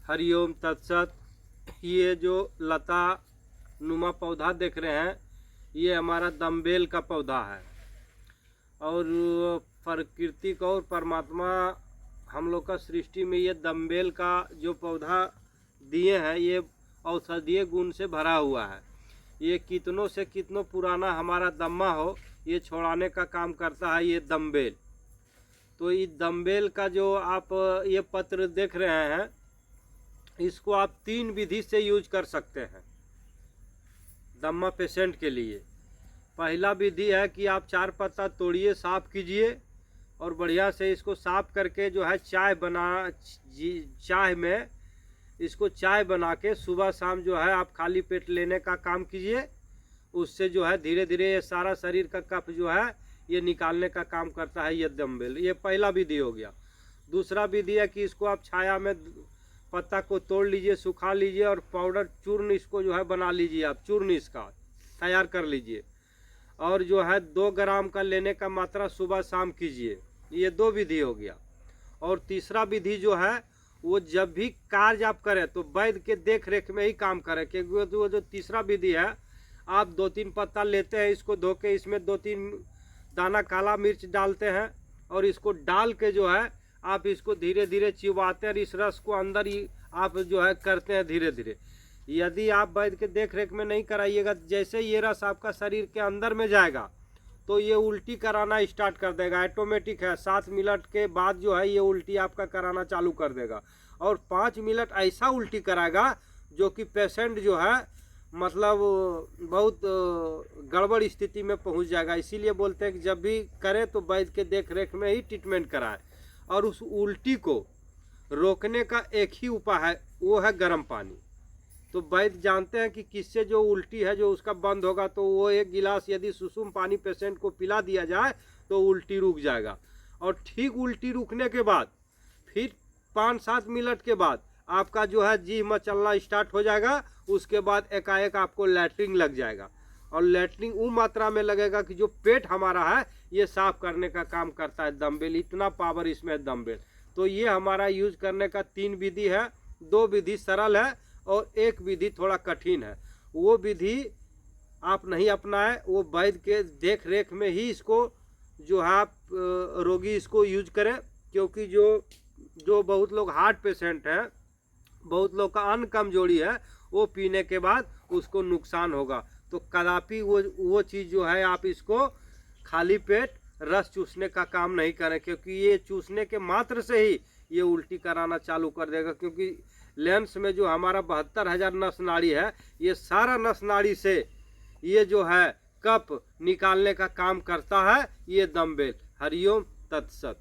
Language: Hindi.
हरिओम तत्सत। ये जो लता नुमा पौधा देख रहे हैं, ये हमारा दम्बेल का पौधा है। और प्रकृति को और परमात्मा हम लोग का सृष्टि में ये दम्बेल का जो पौधा दिए हैं, ये औषधीय गुण से भरा हुआ है। ये कितनों से कितनों पुराना हमारा दम्मा हो, ये छोड़ाने का काम करता है ये दम्बेल। तो ये दम्बेल का जो आप ये पत्र देख रहे हैं, इसको आप 3 विधि से यूज कर सकते हैं दम्मा पेशेंट के लिए। पहला विधि है कि आप 4 पत्ता तोड़िए, साफ़ कीजिए और बढ़िया से इसको साफ़ करके जो है चाय में इसको चाय बना के सुबह शाम जो है आप खाली पेट लेने का काम कीजिए। उससे जो है धीरे धीरे ये सारा शरीर का कफ जो है ये निकालने का काम करता है ये दम्बेल। ये पहला विधि हो गया। दूसरा विधि है कि इसको आप छाया में पत्ता को तोड़ लीजिए, सुखा लीजिए और पाउडर चूर्ण इसको जो है बना लीजिए, आप चूर्ण इसका तैयार कर लीजिए और जो है 2 ग्राम का लेने का मात्रा सुबह शाम कीजिए। ये 2 विधि हो गया। और तीसरा विधि जो है वो जब भी कार्य आप करें तो वैद्य के देख रेख में ही काम करें, क्योंकि वो जो तीसरा विधि है, आप 2-3 पत्ता लेते हैं, इसको धो के इसमें 2-3 दाना काला मिर्च डालते हैं और इसको डाल के जो है आप इसको धीरे धीरे चिबाते हैं और इस रस को अंदर ही आप जो है करते हैं धीरे धीरे। यदि आप वैद्य के देख रेख में नहीं कराइएगा, जैसे ये रस आपका शरीर के अंदर में जाएगा तो ये उल्टी कराना स्टार्ट कर देगा। ऑटोमेटिक है, 7 मिनट के बाद जो है ये उल्टी आपका कराना चालू कर देगा और 5 मिनट ऐसा उल्टी कराएगा जो कि पेशेंट जो है मतलब बहुत गड़बड़ स्थिति में पहुंच जाएगा। इसीलिए बोलते हैं कि जब भी करें तो वैद्य के देख रेख में ही ट्रीटमेंट कराएं। और उस उल्टी को रोकने का एक ही उपाय है, वो है गर्म पानी। तो वैद्य जानते हैं कि किससे जो उल्टी है जो उसका बंद होगा, तो वो 1 गिलास यदि सुसुम पानी पेशेंट को पिला दिया जाए तो उल्टी रुक जाएगा। और ठीक उल्टी रुकने के बाद फिर 5-7 मिनट के बाद आपका जो है जी मचलना स्टार्ट हो जाएगा। उसके बाद एकाएक आपको लैट्रिन लग जाएगा और लैट्रिन वो मात्रा में लगेगा कि जो पेट हमारा है ये साफ करने का काम करता है दम्बेल। इतना पावर इसमें है दम्बेल। तो ये हमारा यूज करने का 3 विधि है। 2 विधि सरल है और 1 विधि थोड़ा कठिन है। वो विधि आप नहीं अपनाएं, वो वैद्य के देख रेख में ही इसको जो है आप रोगी इसको यूज करें। क्योंकि जो बहुत लोग हार्ट पेशेंट हैं, बहुत लोग का अन्न कमजोरी है, वो पीने के बाद उसको नुकसान होगा। तो कदापि वो चीज़ जो है आप इसको खाली पेट रस चूसने का काम नहीं करें, क्योंकि ये चूसने के मात्र से ही ये उल्टी कराना चालू कर देगा। क्योंकि लेंस में जो हमारा 72,000 नस नाड़ी है, ये सारा नस नाड़ी से ये जो है कफ निकालने का काम करता है ये दम्बेल। हरिओम तत्सत।